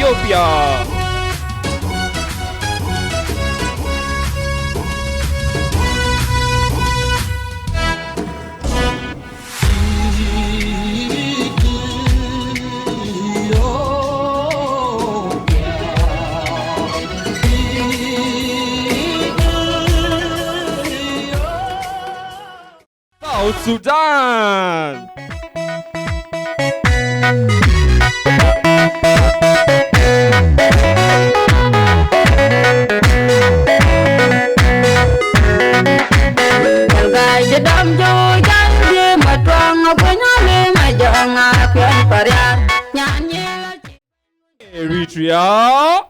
Ethiopia. South Sudan. Eritrea.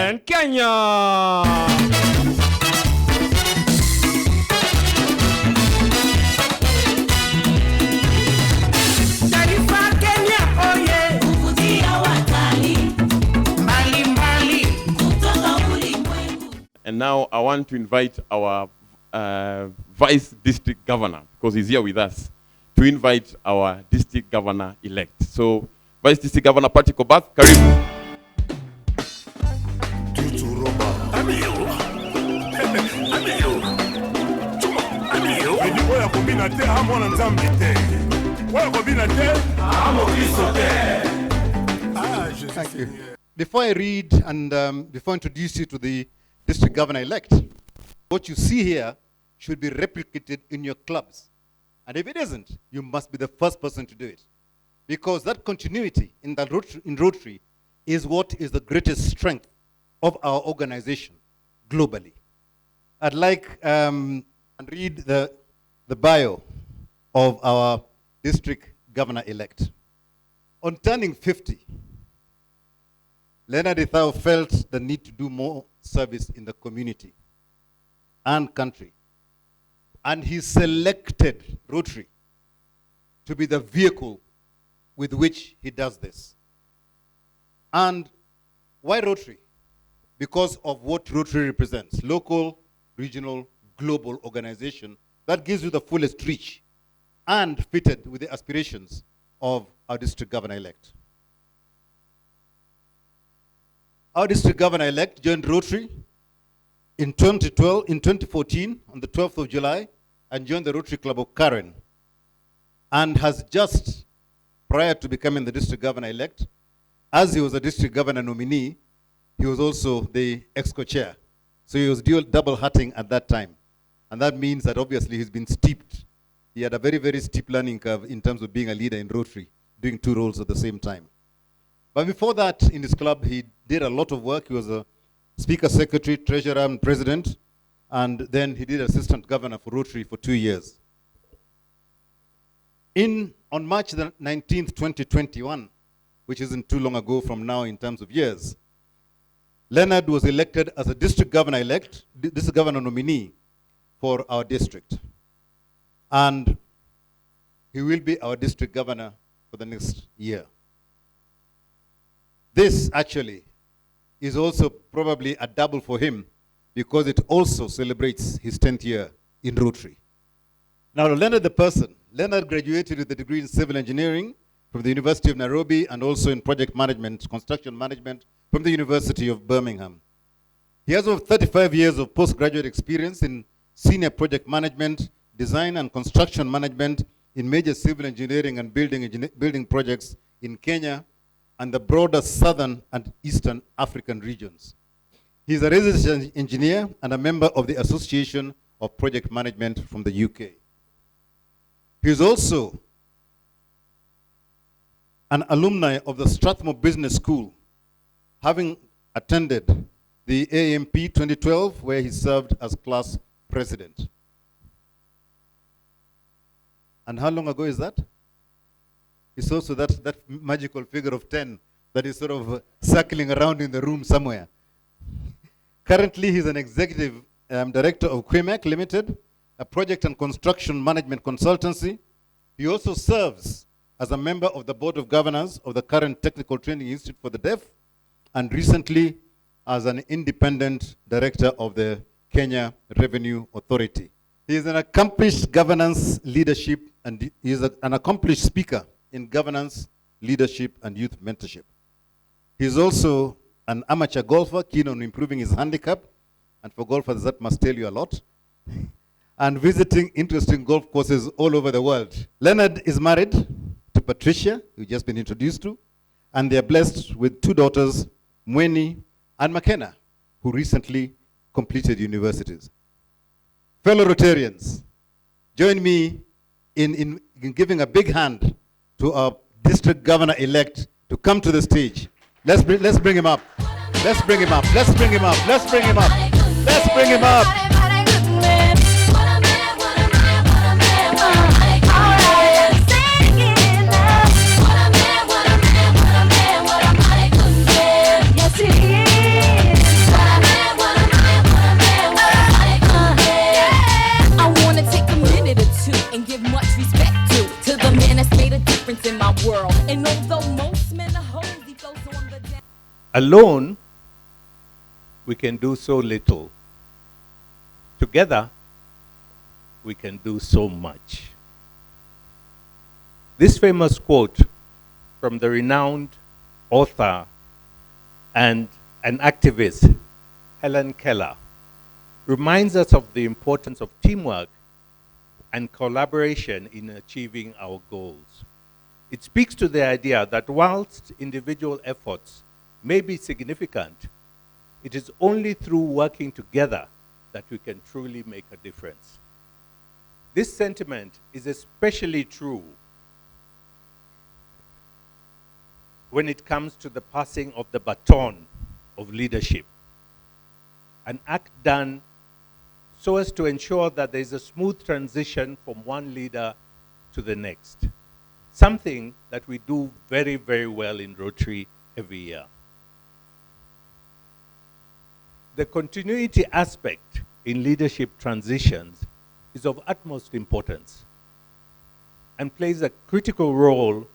And Kenya. And now I want to invite our Vice District Governor, because he's here with us, to invite our District Governor-elect. So, Vice District Governor Patrick Obath, karibu. Thank you. Before I read and before I introduce you to the District Governor-elect, what you see here should be replicated in your clubs. And if it isn't, you must be the first person to do it. Because that continuity in Rotary is what is the greatest strength of our organization globally. I'd like to read the bio of our District Governor-elect. On turning 50, Leonard Ithao felt the need to do more service in the community and country. And he selected Rotary to be the vehicle with which he does this. And why Rotary? Because of what Rotary represents: local, regional, global organization that gives you the fullest reach and fitted with the aspirations of our District Governor-elect. Our District Governor-elect joined Rotary in 2014, on the 12th of July, and joined the Rotary Club of Karen, and has just, prior to becoming the District Governor-elect, as he was a District Governor nominee, he was also the EXCO chair. So he was double hatting at that time. And that means that obviously he's been steeped. He had a very, very steep learning curve in terms of being a leader in Rotary, doing two roles at the same time. But before that, in his club, he did a lot of work. He was a Speaker, Secretary, Treasurer, and President. And then he did Assistant Governor for Rotary for 2 years. On March the 19th, 2021, which isn't too long ago from now in terms of years, Leonard was elected as a District Governor-elect, District Governor nominee for our district. And he will be our District Governor for the next year. This actually is also probably a double for him, because it also celebrates his 10th year in Rotary. Now, Leonard the person, Leonard graduated with a degree in civil engineering from the University of Nairobi, and also in project management, construction management, from the University of Birmingham. He has over 35 years of postgraduate experience in senior project management, design and construction management in major civil engineering and building projects in Kenya and the broader southern and eastern African regions. He is a resident engineer and a member of the Association of Project Management from the UK. He is also an alumni of the Strathmore Business School, having attended the AMP 2012, where he served as class president. And how long ago is that? It's also that magical figure of 10 that is sort of circling around in the room somewhere. Currently, he's an executive director of Quimac Limited, a project and construction management consultancy. He also serves as a member of the Board of Governors of the current Technical Training Institute for the Deaf, and recently as an independent director of the Kenya Revenue Authority. He is an accomplished governance leadership, and he is an accomplished speaker in governance, leadership, and youth mentorship. He is also an amateur golfer, keen on improving his handicap, and for golfers that must tell you a lot, and visiting interesting golf courses all over the world. Leonard is married to Patricia, who you've just been introduced to, and they are blessed with 2 daughters, Mweni and McKenna, who recently completed universities. Fellow Rotarians, join me in giving a big hand to our district governor-elect to come to the stage. Let's bring him up. Let's bring him up. Let's bring him up. Let's bring him up. Let's bring him up. In my world. And although most men are hoes, he goes on the down. Alone, we can do so little. Together, we can do so much. This famous quote from the renowned author and an activist, Helen Keller, reminds us of the importance of teamwork and collaboration in achieving our goals. It speaks to the idea that whilst individual efforts may be significant, it is only through working together that we can truly make a difference. This sentiment is especially true when it comes to the passing of the baton of leadership, an act done so as to ensure that there is a smooth transition from one leader to the next. Something that we do very, very well in Rotary every year. The continuity aspect in leadership transitions is of utmost importance and plays a critical role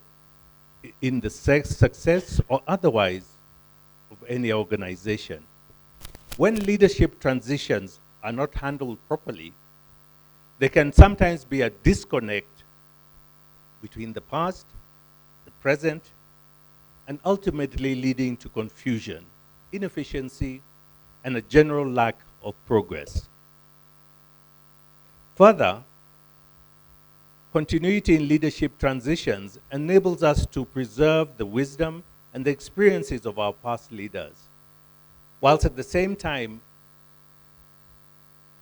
in the success or otherwise of any organization. When leadership transitions are not handled properly, there can sometimes be a disconnect between the past, the present, and ultimately leading to confusion, inefficiency, and a general lack of progress. Further, continuity in leadership transitions enables us to preserve the wisdom and the experiences of our past leaders, whilst at the same time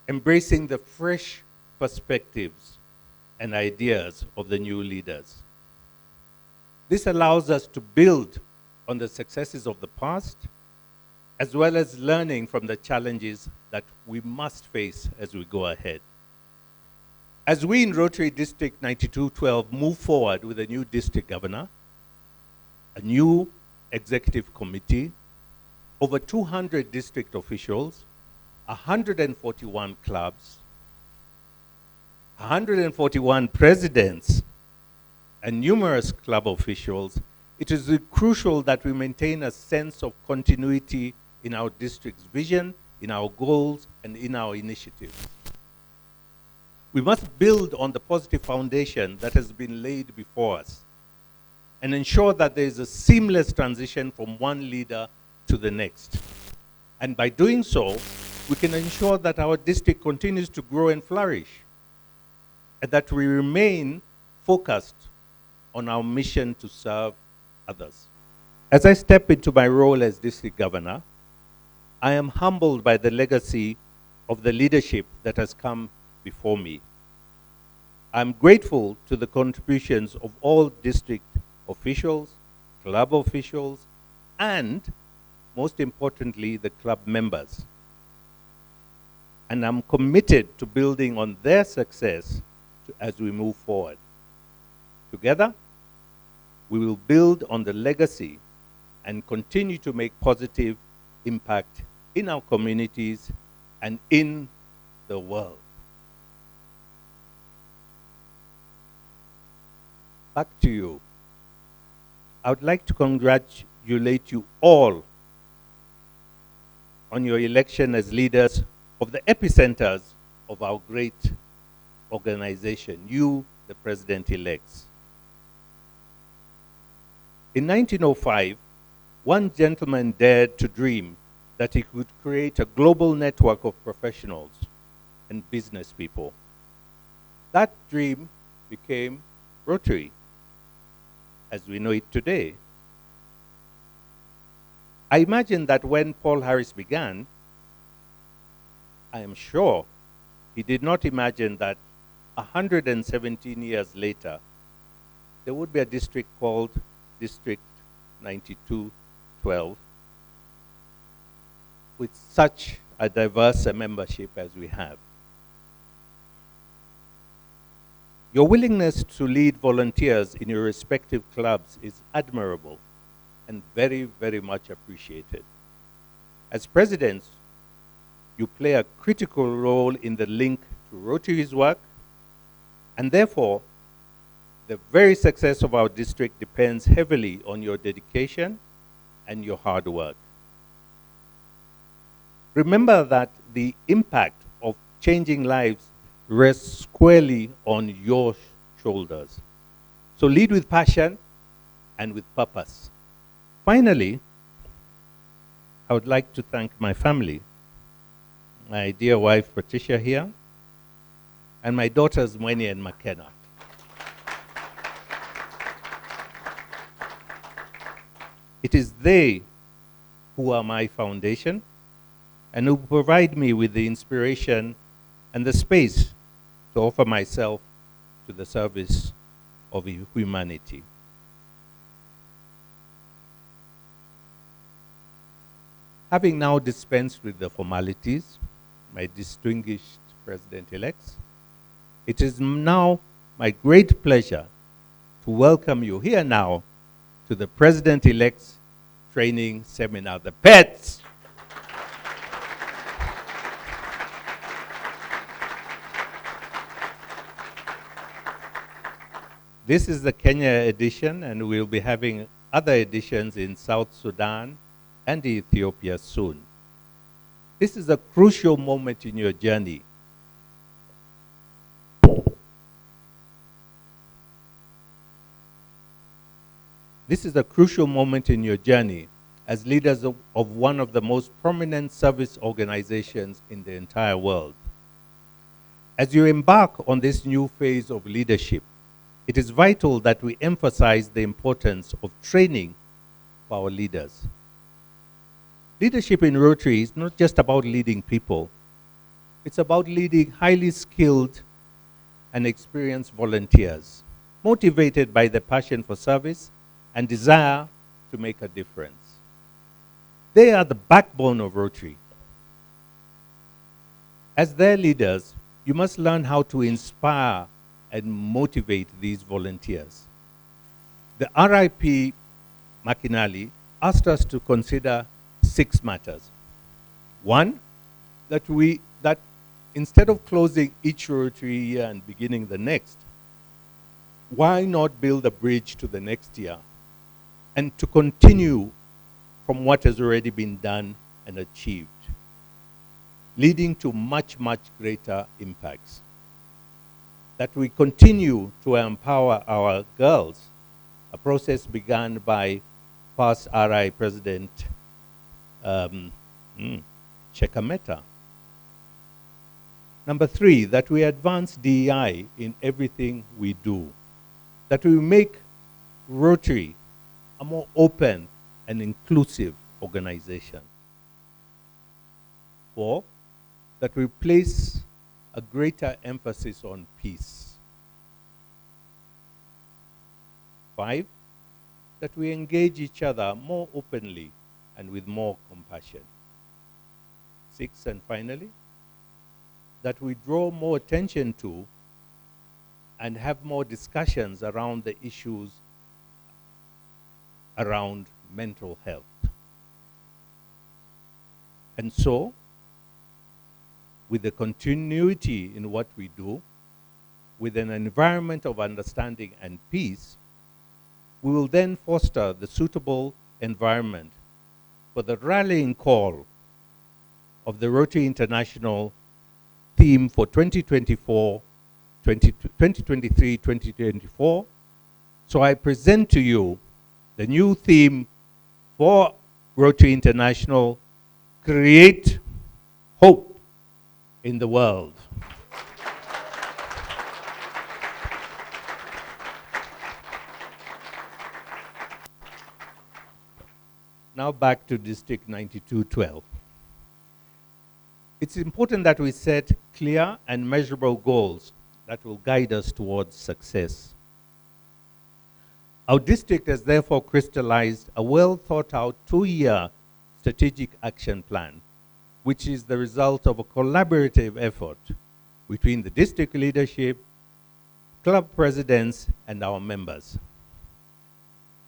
embracing the fresh perspectives and ideas of the new leaders. This allows us to build on the successes of the past, as well as learning from the challenges that we must face as we go ahead. As we in Rotary District 9212 move forward with a new district governor, a new executive committee, over 200 district officials, 141 clubs, 141 presidents, and numerous club officials, it is crucial that we maintain a sense of continuity in our district's vision, in our goals, and in our initiatives. We must build on the positive foundation that has been laid before us and ensure that there is a seamless transition from one leader to the next. And by doing so, we can ensure that our district continues to grow and flourish, and that we remain focused on our mission to serve others. As I step into my role as district governor, I am humbled by the legacy of the leadership that has come before me. I'm grateful to the contributions of all district officials, club officials, and most importantly, the club members. And I'm committed to building on their success as we move forward. Together, we will build on the legacy and continue to make positive impact in our communities and in the world. Back to you. I would like to congratulate you all on your election as leaders of the epicenters of our great organization, you, the president-elects. In 1905, one gentleman dared to dream that he could create a global network of professionals and business people. That dream became Rotary, as we know it today. I imagine that when Paul Harris began, I am sure he did not imagine that 117 years later, there would be a district called District 9212 with such a diverse membership as we have. Your willingness to lead volunteers in your respective clubs is admirable and very, very much appreciated. As presidents, you play a critical role in the link to Rotary's work, and therefore, the very success of our district depends heavily on your dedication and your hard work. Remember that the impact of changing lives rests squarely on your shoulders. So lead with passion and with purpose. Finally, I would like to thank my family, my dear wife Patricia here, and my daughters Mweni and McKenna. It is they who are my foundation and who provide me with the inspiration and the space to offer myself to the service of humanity. Having now dispensed with the formalities, my distinguished president-elects, it is now my great pleasure to welcome you here now to the President-elect's training seminar, the PETS. This is the Kenya edition, and we'll be having other editions in South Sudan and Ethiopia soon. This is a crucial moment in your journey. This is a crucial moment in your journey as leaders of one of the most prominent service organizations in the entire world. As you embark on this new phase of leadership, it is vital that we emphasize the importance of training for our leaders. Leadership in Rotary is not just about leading people. It's about leading highly skilled and experienced volunteers, motivated by the passion for service and desire to make a difference. They are the backbone of Rotary. As their leaders, you must learn how to inspire and motivate these volunteers. The RIP Makinali asked us to consider 6 matters. One, that instead of closing each Rotary year and beginning the next, why not build a bridge to the next year and to continue from what has already been done and achieved, leading to much, much greater impacts. That we continue to empower our girls, a process begun by past RI President Chekameta. Number 3, that we advance DEI in everything we do. That we make Rotary a more open and inclusive organization. 4, that we place a greater emphasis on peace. 5, that we engage each other more openly and with more compassion. 6, and finally, that we draw more attention to and have more discussions around the issues around mental health. And so, with the continuity in what we do, with an environment of understanding and peace, We will then foster the suitable environment for the rallying call of the Rotary International theme for 2023-2024. So I present to you the new theme for Rotary International, Create Hope in the World. Now back to District 9212. It's important that we set clear and measurable goals that will guide us towards success. Our district has therefore crystallized a well-thought-out 2-year strategic action plan, which is the result of a collaborative effort between the district leadership, club presidents, and our members.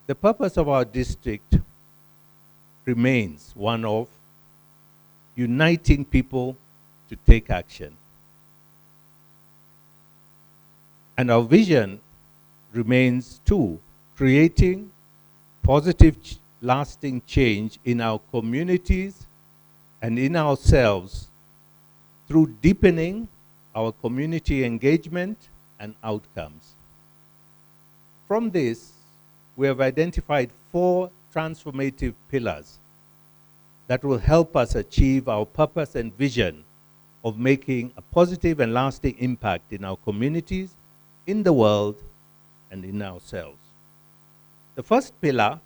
The purpose of our district remains one of uniting people to take action. And our vision remains two, creating positive, lasting change in our communities and in ourselves through deepening our community engagement and outcomes. From this, we have identified 4 transformative pillars that will help us achieve our purpose and vision of making a positive and lasting impact in our communities, in the world, and in ourselves. The first pillar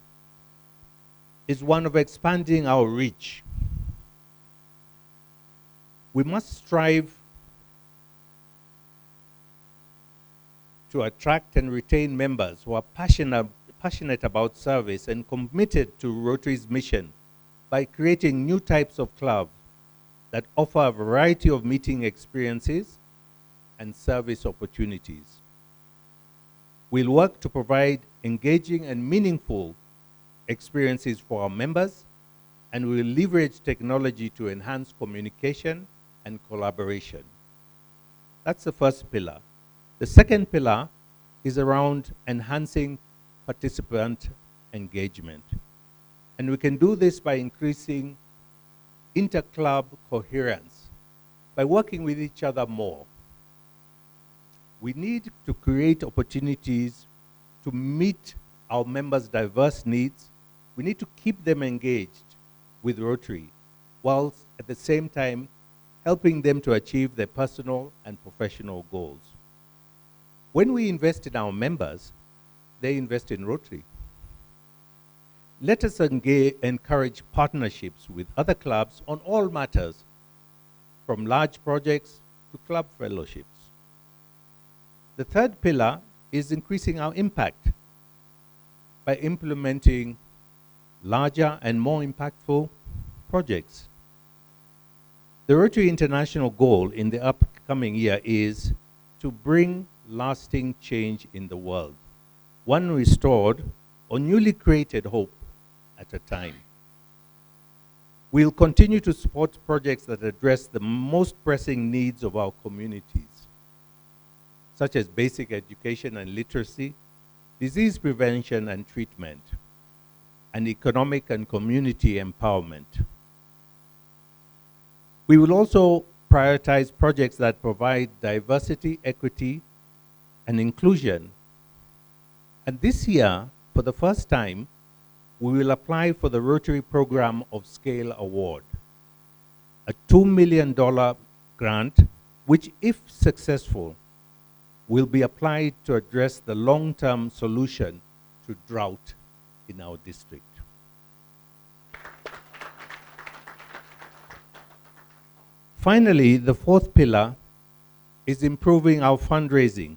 is one of expanding our reach. We must strive to attract and retain members who are passionate about service and committed to Rotary's mission by creating new types of clubs that offer a variety of meeting experiences and service opportunities. We'll work to provide engaging and meaningful experiences for our members, and we'll leverage technology to enhance communication and collaboration. That's the first pillar. The second pillar is around enhancing participant engagement. And we can do this by increasing inter-club coherence, by working with each other more. We need to create opportunities to meet our members' diverse needs. We need to keep them engaged with Rotary, whilst at the same time helping them to achieve their personal and professional goals. When we invest in our members, they invest in Rotary. Let us encourage partnerships with other clubs on all matters, from large projects to club fellowships. The third pillar is increasing our impact by implementing larger and more impactful projects. The Rotary International goal in the upcoming year is to bring lasting change in the world, one restored or newly created hope at a time. We'll continue to support projects that address the most pressing needs of our communities, such as basic education and literacy, disease prevention and treatment, and economic and community empowerment. We will also prioritize projects that provide diversity, equity, and inclusion. And this year, for the first time, we will apply for the Rotary Program of Scale Award, a $2 million grant, which, if successful, will be applied to address the long-term solution to drought in our district. Finally, the fourth pillar is improving our fundraising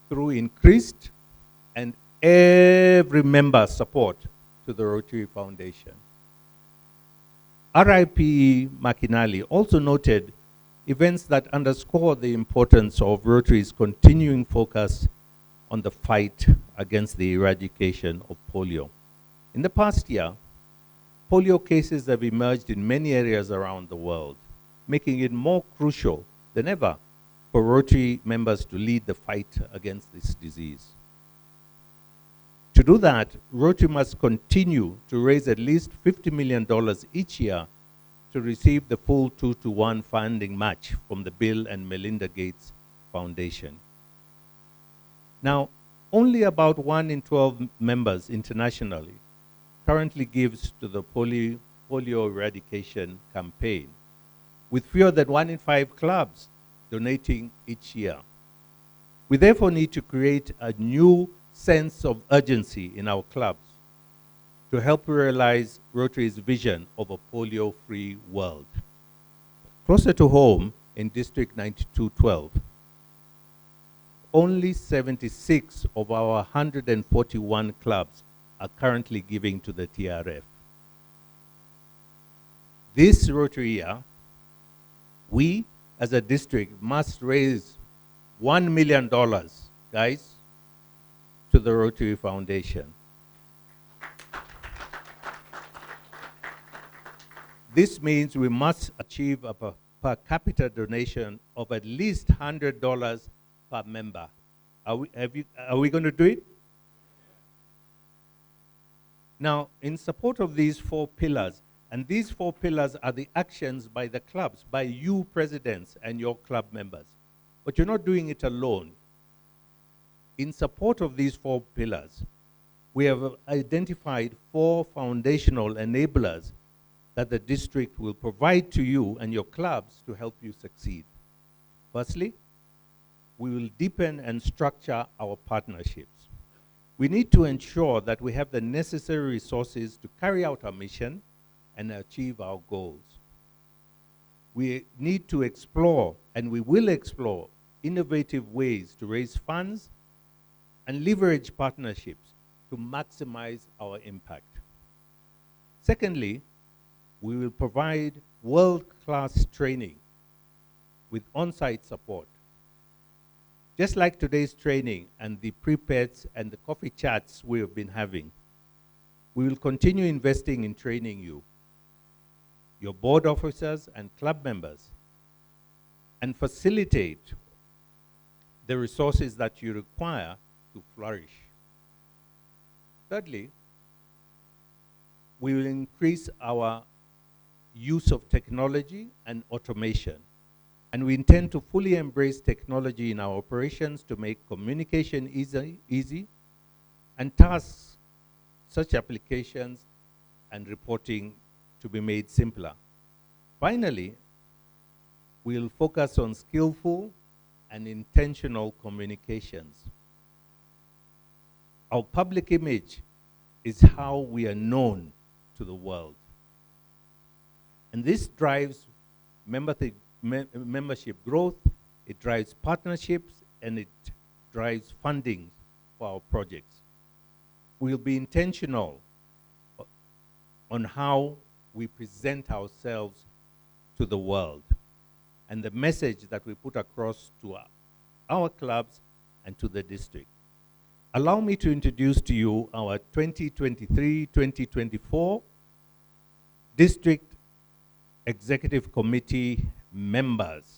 through increased and every member support to the Rotary Foundation. RIP Makinali also noted events that underscore the importance of Rotary's continuing focus on the fight against the eradication of polio. In the past year, polio cases have emerged in many areas around the world, making it more crucial than ever for Rotary members to lead the fight against this disease. To do that, Rotary must continue to raise at least $50 million each year to receive the full 2-to-1 funding match from the Bill and Melinda Gates Foundation. Now, only about 1 in 12 members internationally currently gives to the polio eradication campaign, with fewer than 1 in 5 clubs donating each year. We therefore need to create a new sense of urgency in our clubs to help realize Rotary's vision of a polio-free world. Closer to home, in District 9212, only 76 of our 141 clubs are currently giving to the TRF. This Rotary year, we as a district must raise $1 million, guys, to the Rotary Foundation. This means we must achieve a per capita donation of at least $100 per member. Are we going to do it? Now, in support of these 4 pillars, and these 4 pillars are the actions by the clubs, by you presidents and your club members. But you're not doing it alone. In support of these 4 pillars, we have identified 4 foundational enablers that the district will provide to you and your clubs to help you succeed. Firstly, we will deepen and structure our partnerships. We need to ensure that we have the necessary resources to carry out our mission and achieve our goals. We need to explore, and we will explore, innovative ways to raise funds and leverage partnerships to maximize our impact. Secondly, we will provide world-class training with on-site support. Just like today's training and the pre-peds and the coffee chats we have been having, we will continue investing in training you, your board officers and club members, and facilitate the resources that you require to flourish. Thirdly, we will increase our use of technology and automation. And we intend to fully embrace technology in our operations to make communication easy and tasks, such applications and reporting to be made simpler. Finally, we'll focus on skillful and intentional communications. Our public image is how we are known to the world. And this drives membership growth, it drives partnerships, and it drives funding for our projects. We'll be intentional on how we present ourselves to the world and the message that we put across to our clubs and to the district. Allow me to introduce to you our 2023-2024 District Executive Committee members.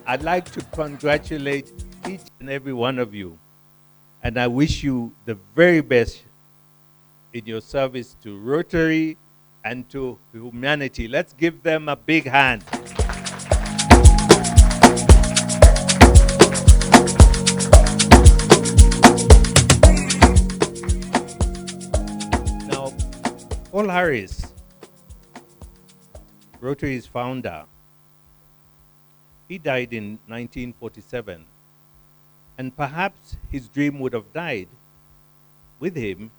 I'd like to congratulate each and every one of you, and I wish you the very best in your service to Rotary and to humanity. Let's give them a big hand. Now, Paul Harris, Rotary's founder, he died in 1947 And perhaps his dream would have died with him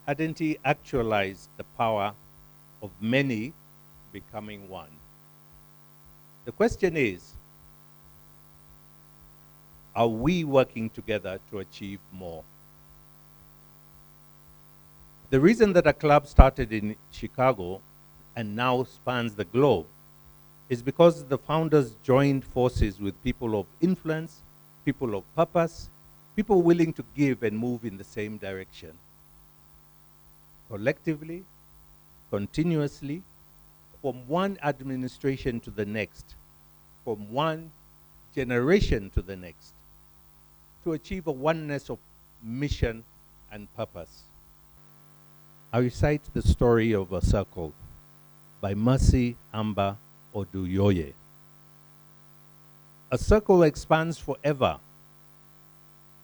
hadn't he actualized the power of many becoming one. The question is, are we working together to achieve more? The reason that a club started in Chicago and now spans the globe is because the founders joined forces with people of influence, people of purpose, people willing to give and move in the same direction. Collectively, continuously, from one administration to the next, from one generation to the next, to achieve a oneness of mission and purpose. I recite the story of a circle by Mercy Amba Oduyoye. A circle expands forever.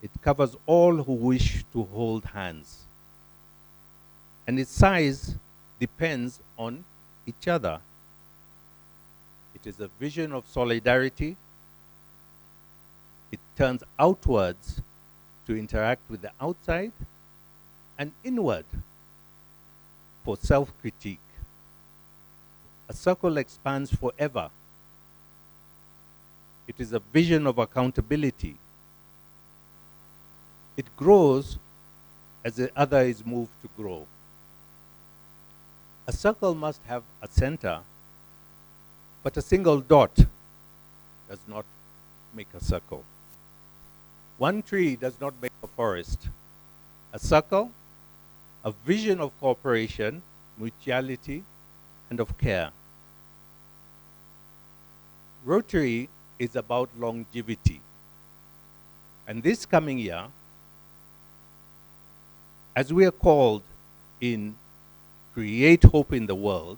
It covers all who wish to hold hands. And its size depends on each other. It is a vision of solidarity. It turns outwards to interact with the outside and inward for self-critique. A circle expands forever. It is a vision of accountability. It grows as the other is moved to grow. A circle must have a center, but a single dot does not make a circle. One tree does not make a forest. A circle, a vision of cooperation, mutuality, and of care. Rotary is about longevity. And this coming year, as we are called in Create Hope in the World,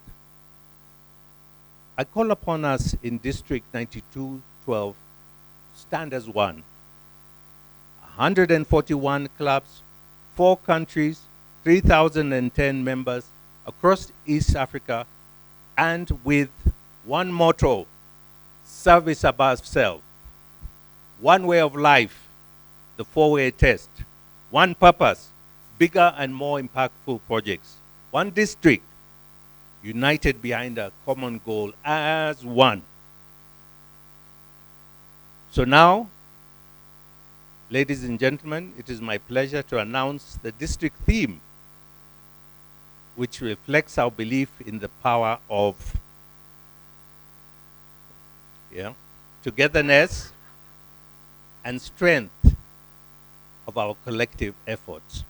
I call upon us in District 9212, stand as one. 141 clubs, 4 countries, 3,010 members across East Africa, and with one motto, service above self. One way of life, the 4-way test. One purpose, bigger and more impactful projects. One district, united behind a common goal as one. So now, ladies and gentlemen, it is my pleasure to announce the district theme, which reflects our belief in the power of togetherness and strength of our collective efforts.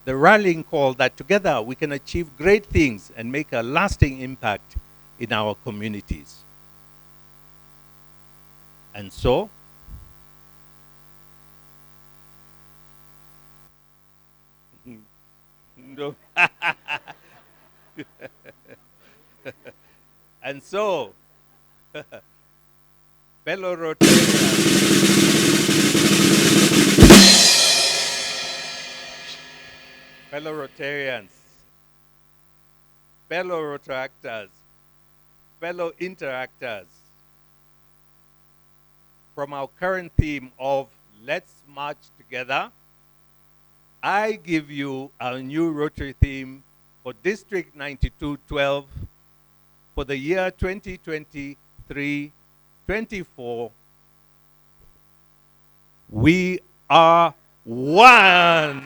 The rallying call that together we can achieve great things and make a lasting impact in our communities. And so, no. And so, fellow Rotarians, fellow Rotarians, fellow Rotaractors, fellow interactors, from our current theme of Let's March Together, I give you our new Rotary theme for District 9212 for the year 2023-24. We are one.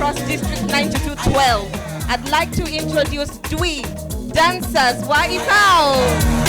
across District 9212. I'd like to introduce Dwi Dancers Waisao.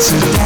District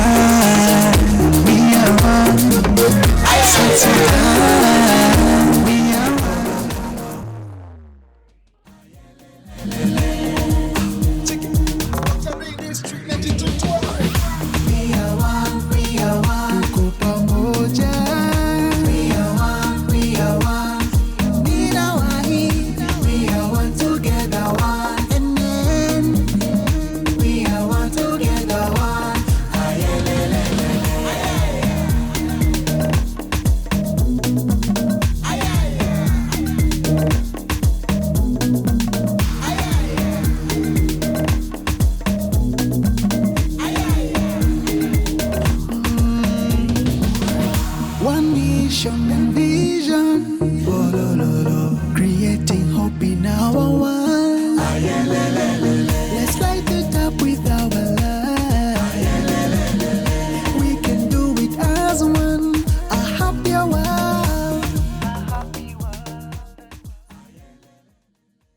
1 nation and